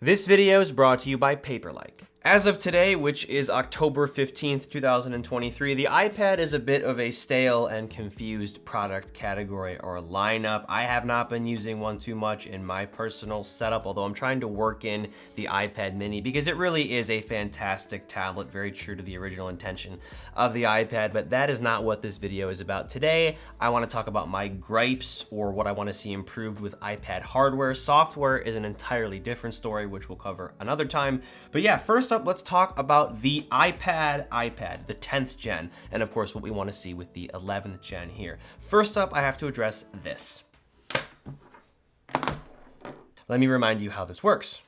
This video is brought to you by Paperlike. As of today, which is October 15th, 2023, the iPad is a bit of a stale and confused product category or lineup. I have not been using one too much in my personal setup, although I'm trying to work in the iPad mini because it really is a fantastic tablet, very true to the original intention of the iPad, but that is not what this video is about. Today, I want to talk about my gripes or what I want to see improved with iPad hardware. Software is an entirely different story, which we'll cover another time. But yeah, first up, let's talk about the iPad, the 10th gen, and of course what we want to see with the 11th gen here. First up, I have to address this. Let me remind you how this works.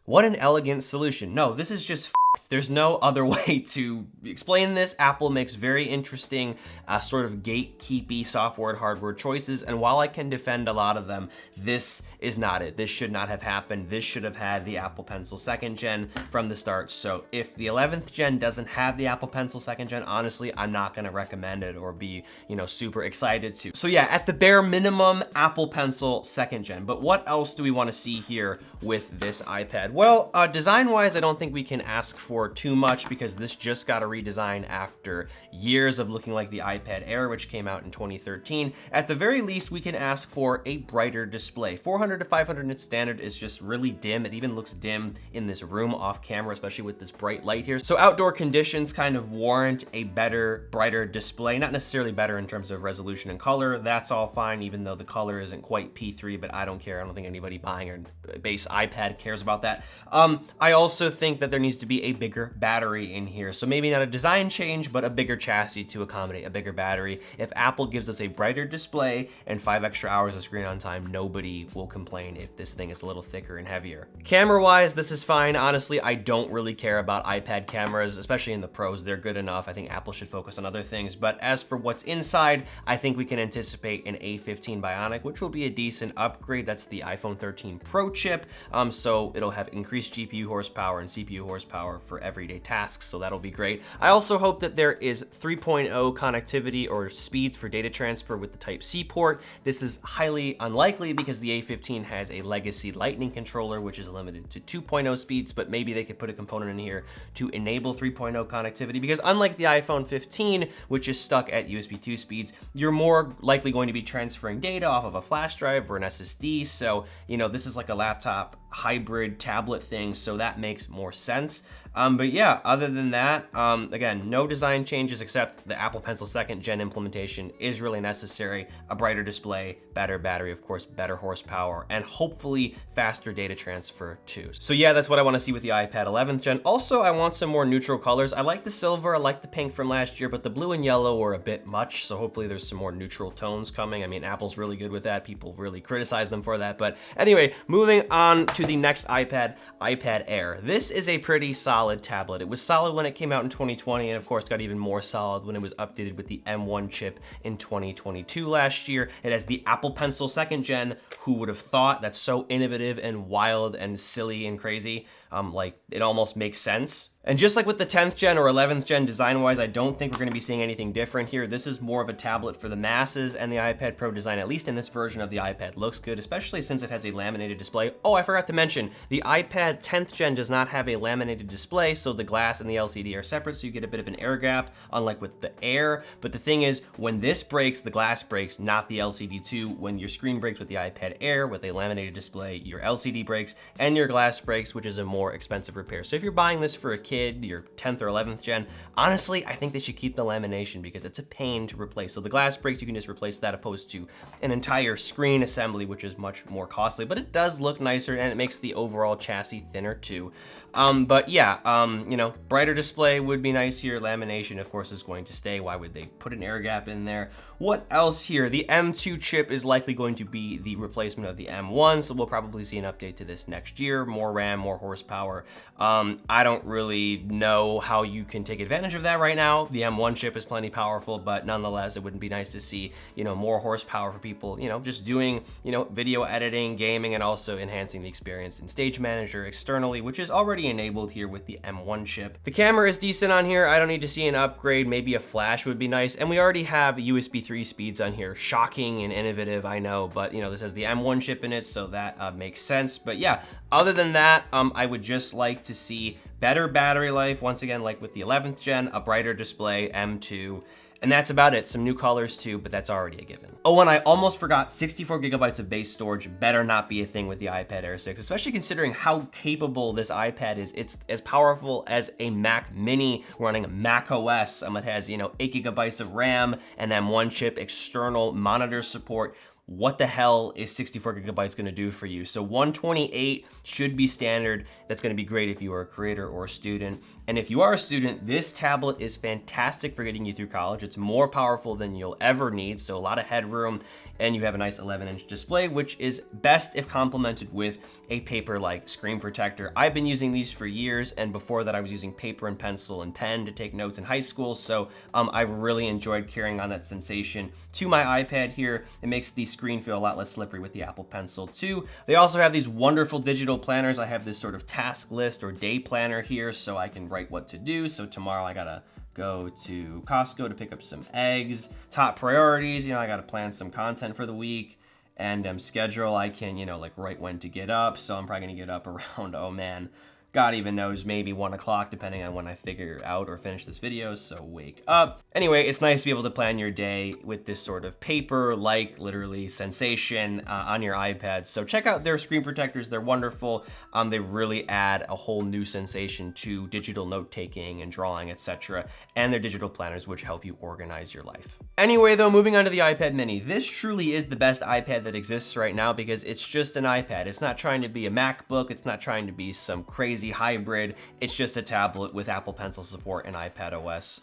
What an elegant solution. No, this is just there's no other way to explain this. Apple makes very interesting sort of gatekeepy software and hardware choices, and while I can defend a lot of them, this is not it. This should not have happened. This should have had the Apple Pencil 2nd gen from the start. So if the 11th gen doesn't have the Apple Pencil 2nd gen, honestly, I'm not gonna recommend it or be, super excited to. So yeah, at the bare minimum, Apple Pencil 2nd gen. But what else do we wanna see here with this iPad? Well, design-wise, I don't think we can ask for too much because this just got a redesign after years of looking like the iPad Air, which came out in 2013. At the very least, we can ask for a brighter display. 400 to 500 nit standard is just really dim. It even looks dim in this room off camera, especially with this bright light here. So outdoor conditions kind of warrant a better, brighter display. Not necessarily better in terms of resolution and color. That's all fine, even though the color isn't quite P3, but I don't care. I don't think anybody buying a base iPad cares about that. I also think that there needs to be a bigger battery in here. So maybe not a design change, but a bigger chassis to accommodate a bigger battery. If Apple gives us a brighter display and 5 extra hours of screen on time, nobody will complain if this thing is a little thicker and heavier. Camera-wise, this is fine. Honestly, I don't really care about iPad cameras, especially in the pros. They're good enough. I think Apple should focus on other things. But as for what's inside, I think we can anticipate an A15 Bionic, which will be a decent upgrade. That's the iPhone 13 Pro chip. So it'll have increased GPU horsepower and CPU horsepower for everyday tasks, so that'll be great. I also hope that there is 3.0 connectivity or speeds for data transfer with the Type-C port. This is highly unlikely because the A15 has a legacy Lightning controller, which is limited to 2.0 speeds, but maybe they could put a component in here to enable 3.0 connectivity, because unlike the iPhone 15, which is stuck at USB 2 speeds, you're more likely going to be transferring data off of a flash drive or an SSD, so, this is like a laptop hybrid tablet thing, so that makes more sense. But yeah, other than that, again, no design changes except the Apple Pencil 2nd gen implementation is really necessary. A brighter display, better battery, of course, better horsepower, and hopefully faster data transfer too. So yeah, that's what I want to see with the iPad 11th gen. Also, I want some more neutral colors. I like the silver, I like the pink from last year, but the blue and yellow were a bit much, so hopefully there's some more neutral tones coming. I mean, Apple's really good with that. People really criticize them for that. But anyway, moving on to the next iPad, iPad Air. This is a pretty solid tablet. It was solid when it came out in 2020, and of course got even more solid when it was updated with the M1 chip in 2022 last year. It has the Apple Pencil 2nd gen. Who would have thought? That's so innovative and wild and silly and crazy. Like, it almost makes sense. And just like with the 10th gen or 11th gen design-wise, I don't think we're going to be seeing anything different here. This is more of a tablet for the masses, and the iPad Pro design, at least in this version of the iPad, looks good, especially since it has a laminated display. Oh, I forgot to mention, the iPad 10th gen does not have a laminated display, so the glass and the LCD are separate, so you get a bit of an air gap, unlike with the Air. But the thing is, when this breaks, the glass breaks, not the LCD too. When your screen breaks with the iPad Air with a laminated display, your LCD breaks and your glass breaks, which is a more expensive repair. So if you're buying this for a kid, your 10th or 11th gen, honestly, I think they should keep the lamination because it's a pain to replace. So the glass breaks, you can just replace that opposed to an entire screen assembly, which is much more costly, but it does look nicer and it makes the overall chassis thinner too. But yeah, brighter display would be nice here. Lamination, of course, is going to stay. Why would they put an air gap in there? What else here? The M2 chip is likely going to be the replacement of the M1, so we'll probably see an update to this next year. More RAM, more horsepower, horsepower. I don't really know how you can take advantage of that right now. The M1 chip is plenty powerful, but nonetheless, it wouldn't be nice to see, more horsepower for people, just doing, video editing, gaming, and also enhancing the experience in Stage Manager externally, which is already enabled here with the M1 chip. The camera is decent on here. I don't need to see an upgrade. Maybe a flash would be nice. And we already have USB 3 speeds on here. Shocking and innovative, I know, but this has the M1 chip in it, so that makes sense. But yeah, other than that, I would just like to see better battery life, once again, like with the 11th gen, a brighter display, M2, and that's about it. Some new colors too, but that's already a given. Oh, and I almost forgot, 64 gigabytes of base storage better not be a thing with the iPad Air 6, especially considering how capable this iPad is. It's as powerful as a Mac Mini running Mac OS. It has, 8 gigabytes of RAM, and M1 chip, external monitor support. What the hell is 64 gigabytes gonna do for you? So 128 should be standard. That's gonna be great if you are a creator or a student. And if you are a student, this tablet is fantastic for getting you through college. It's more powerful than you'll ever need, so a lot of headroom, and you have a nice 11-inch display, which is best if complemented with a paper-like screen protector. I've been using these for years, and before that I was using paper and pencil and pen to take notes in high school, so I've really enjoyed carrying on that sensation to my iPad here. It makes the screen feel a lot less slippery with the Apple Pencil too. They also have these wonderful digital planners. I have this sort of task list or day planner here, so I can write what to do. So tomorrow I gotta go to Costco to pick up some eggs. Top priorities, I gotta plan some content for the week. And schedule, I can, like write when to get up. So I'm probably gonna get up around, oh man, God even knows, maybe 1 o'clock, depending on when I figure out or finish this video, so wake up. Anyway, it's nice to be able to plan your day with this sort of paper-like, literally, sensation on your iPad. So check out their screen protectors, they're wonderful. They really add a whole new sensation to digital note-taking and drawing, etc. And their digital planners, which help you organize your life. Anyway, though, moving on to the iPad mini. This truly is the best iPad that exists right now because it's just an iPad. It's not trying to be a MacBook, it's not trying to be some crazy hybrid. It's just a tablet with Apple Pencil support and iPad OS,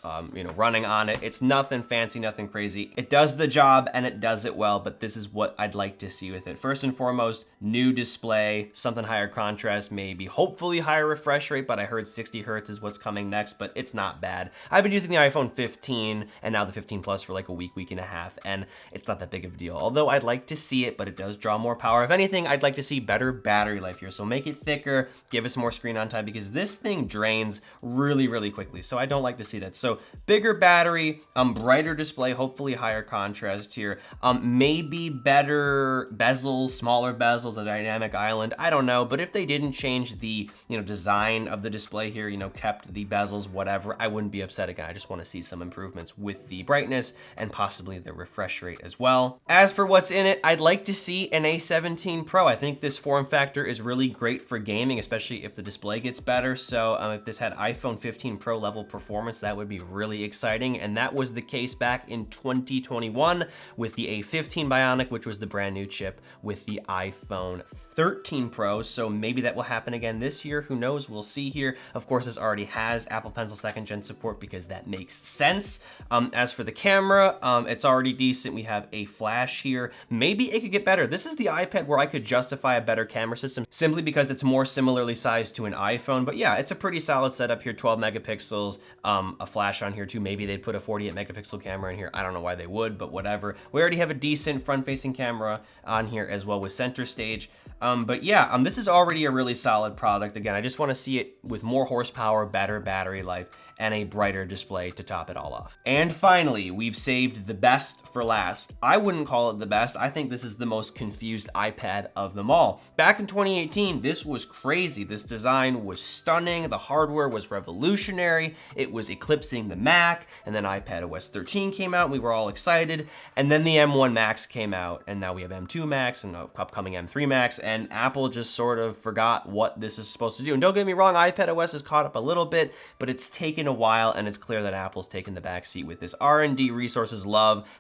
running on it. It's nothing fancy, nothing crazy. It does the job and it does it well, but this is what I'd like to see with it. First and foremost, new display, something higher contrast, maybe hopefully higher refresh rate, but I heard 60 Hertz is what's coming next, but it's not bad. I've been using the iPhone 15 and now the 15 Plus for like a week and a half, and it's not that big of a deal. Although I'd like to see it, but it does draw more power. If anything, I'd like to see better battery life here. So make it thicker, give us more screen on time, because this thing drains really, really quickly. So I don't like to see that. So bigger battery, brighter display, hopefully higher contrast here. Maybe better bezels, smaller bezels, a dynamic island. I don't know, but if they didn't change the design of the display here, kept the bezels, whatever, I wouldn't be upset again. I just want to see some improvements with the brightness and possibly the refresh rate as well. As for what's in it, I'd like to see an A17 Pro. I think this form factor is really great for gaming, especially if the display gets better. So if this had iPhone 15 Pro level performance, that would be really exciting. And that was the case back in 2021 with the A15 Bionic, which was the brand new chip with the iPhone 13 Pro, so maybe that will happen again this year. Who knows? We'll see here. Of course, this already has Apple Pencil 2nd Gen support because that makes sense. As for the camera, it's already decent. We have a flash here. Maybe it could get better. This is the iPad where I could justify a better camera system simply because it's more similarly sized to an iPhone. But yeah, it's a pretty solid setup here. 12 megapixels, a flash on here too. Maybe they'd put a 48 megapixel camera in here. I don't know why they would, but whatever. We already have a decent front-facing camera on here as well with center stage. But yeah, this is already a really solid product. Again, I just want to see it with more horsepower, better battery life, and a brighter display to top it all off. And finally, we've saved the best for last. I wouldn't call it the best. I think this is the most confused iPad of them all. Back in 2018, this was crazy. This design was stunning. The hardware was revolutionary. It was eclipsing the Mac, and then iPad OS 13 came out, and we were all excited. And then the M1 Max came out, and now we have M2 Max and upcoming M3 Max, and Apple just sort of forgot what this is supposed to do. And don't get me wrong, iPad OS has caught up a little bit, but it's taken a while, and it's clear that Apple's taken the back seat with this. R&D resources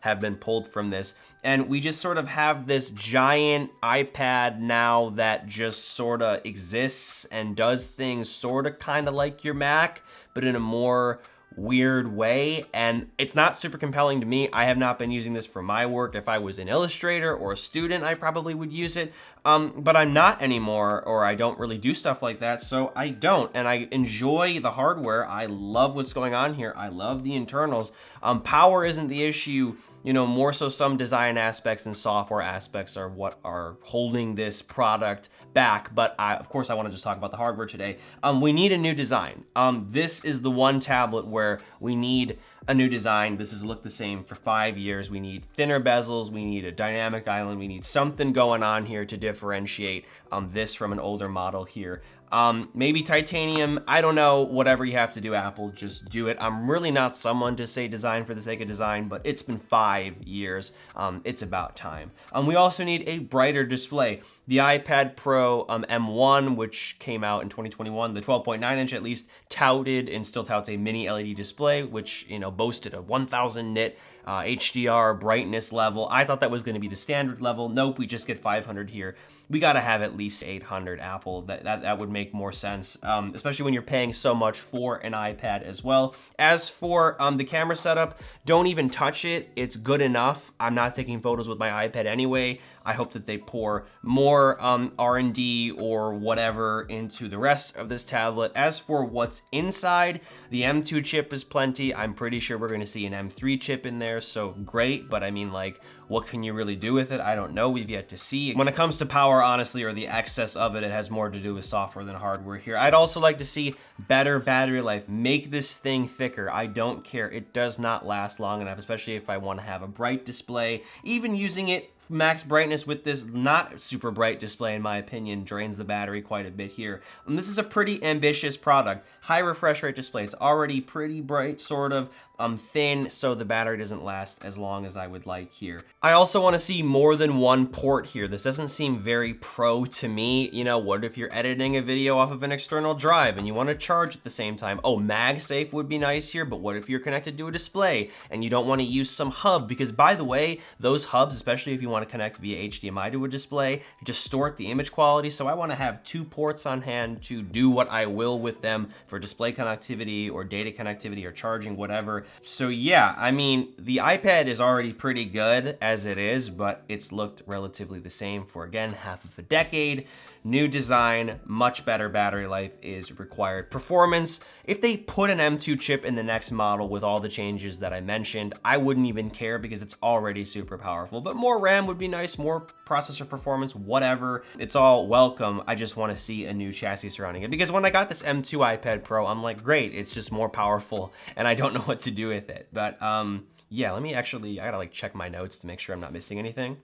have been pulled from this, and we just sort of have this giant iPad now that just sort of exists and does things sort of kind of like your Mac, but in a more weird way, and it's not super compelling to me. I have not been using this for my work. If I was an illustrator or a student, I probably would use it. but I'm not anymore, or I don't really do stuff like that, so I don't. And I enjoy the hardware. I love what's going on here. I love the internals. Power isn't the issue. You know, more so some design aspects and software aspects are what are holding this product back. But of course, I want to just talk about the hardware today. We need a new design. This is the one tablet where we need a new design. This has looked the same for 5 years. We need thinner bezels. We need a dynamic island. We need something going on here to differentiate this from an older model here. Maybe titanium, I don't know, whatever you have to do, Apple, just do it. I'm really not someone to say design for the sake of design, but it's been 5 years. It's about time. We also need a brighter display. The iPad Pro M1, which came out in 2021, the 12.9 inch at least, touted and still touts a mini LED display, which, you know, boasted a 1000 nit HDR brightness level. I thought that was going to be the standard level. Nope, we just get 500 here. We got to have at least 800, Apple. That would make more sense, especially when you're paying so much for an iPad as well. As for the camera setup, don't even touch it. It's good enough. I'm not taking photos with my iPad anyway. I hope that they pour more R&D or whatever into the rest of this tablet. As for what's inside, the M2 chip is plenty. I'm pretty sure we're going to see an M3 chip in there, so great. But I mean, like, what can you really do with it? I don't know. We've yet to see. When it comes to power, honestly, or the excess of it, it has more to do with software than hardware here. I'd also like to see better battery life. Make this thing thicker. I don't care. It does not last long enough, especially if I want to have a bright display. Even using it max brightness with this not super bright display, in my opinion, drains the battery quite a bit here. And this is a pretty ambitious product. High refresh rate display. It's already pretty bright, sort of thin, so the battery doesn't last as long as I would like here. I also want to see more than one port here. This doesn't seem very pro to me. You know, what if you're editing a video off of an external drive and you want to charge at the same time? Oh, MagSafe would be nice here, but what if you're connected to a display and you don't want to use some hub? Because by the way, those hubs, especially if you want to connect via HDMI to a display, distort the image quality. So I want to have 2 ports on hand to do what I will with them for display connectivity or data connectivity or charging, whatever. So yeah, I mean, the iPad is already pretty good as it is, but it's looked relatively the same for, again, half of a decade. New design, much better battery life is required. Performance, if they put an M2 chip in the next model with all the changes that I mentioned, I wouldn't even care because it's already super powerful. But more RAM would be nice, more processor performance, whatever. It's all welcome. I just want to see a new chassis surrounding it. Because when I got this M2 iPad Pro, I'm like, great, it's just more powerful and I don't know what to do with it. But yeah, let me actually, I gotta like check my notes to make sure I'm not missing anything.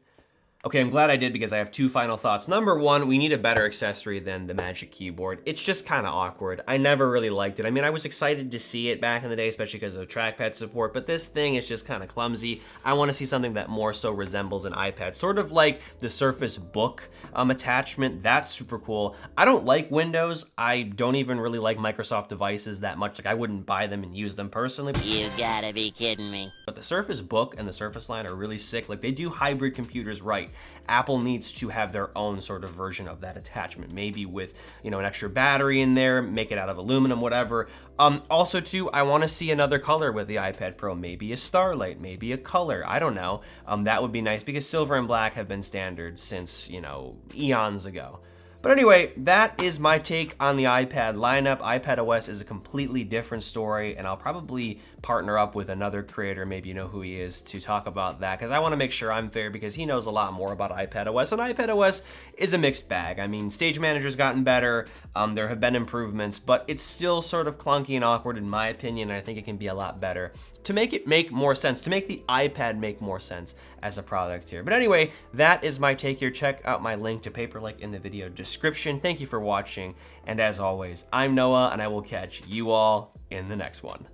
Okay, I'm glad I did because I have 2 final thoughts. Number 1, we need a better accessory than the Magic Keyboard. It's just kind of awkward. I never really liked it. I mean, I was excited to see it back in the day, especially because of trackpad support, but this thing is just kind of clumsy. I want to see something that more so resembles an iPad, sort of like the Surface Book attachment. That's super cool. I don't like Windows. I don't even really like Microsoft devices that much. Like, I wouldn't buy them and use them personally. You gotta be kidding me. But the Surface Book and the Surface line are really sick. Like, they do hybrid computers right. Apple needs to have their own sort of version of that attachment, maybe with, you know, an extra battery in there, make it out of aluminum, whatever. Also too, I want to see another color with the iPad Pro, maybe a Starlight, maybe a color, I don't know. That would be nice because silver and black have been standard since, you know, eons ago. But anyway, that is my take on the iPad lineup. iPadOS is a completely different story, and I'll probably partner up with another creator, maybe you know who he is, to talk about that, because I want to make sure I'm fair, because he knows a lot more about iPadOS, and iPadOS is a mixed bag. I mean, Stage Manager's gotten better, there have been improvements, but it's still sort of clunky and awkward in my opinion, and I think it can be a lot better to make it make more sense, to make the iPad make more sense as a product here. But anyway, that is my take here. Check out my link to Paperlike in the video description. Thank you for watching, and as always, I'm Noah, and I will catch you all in the next one.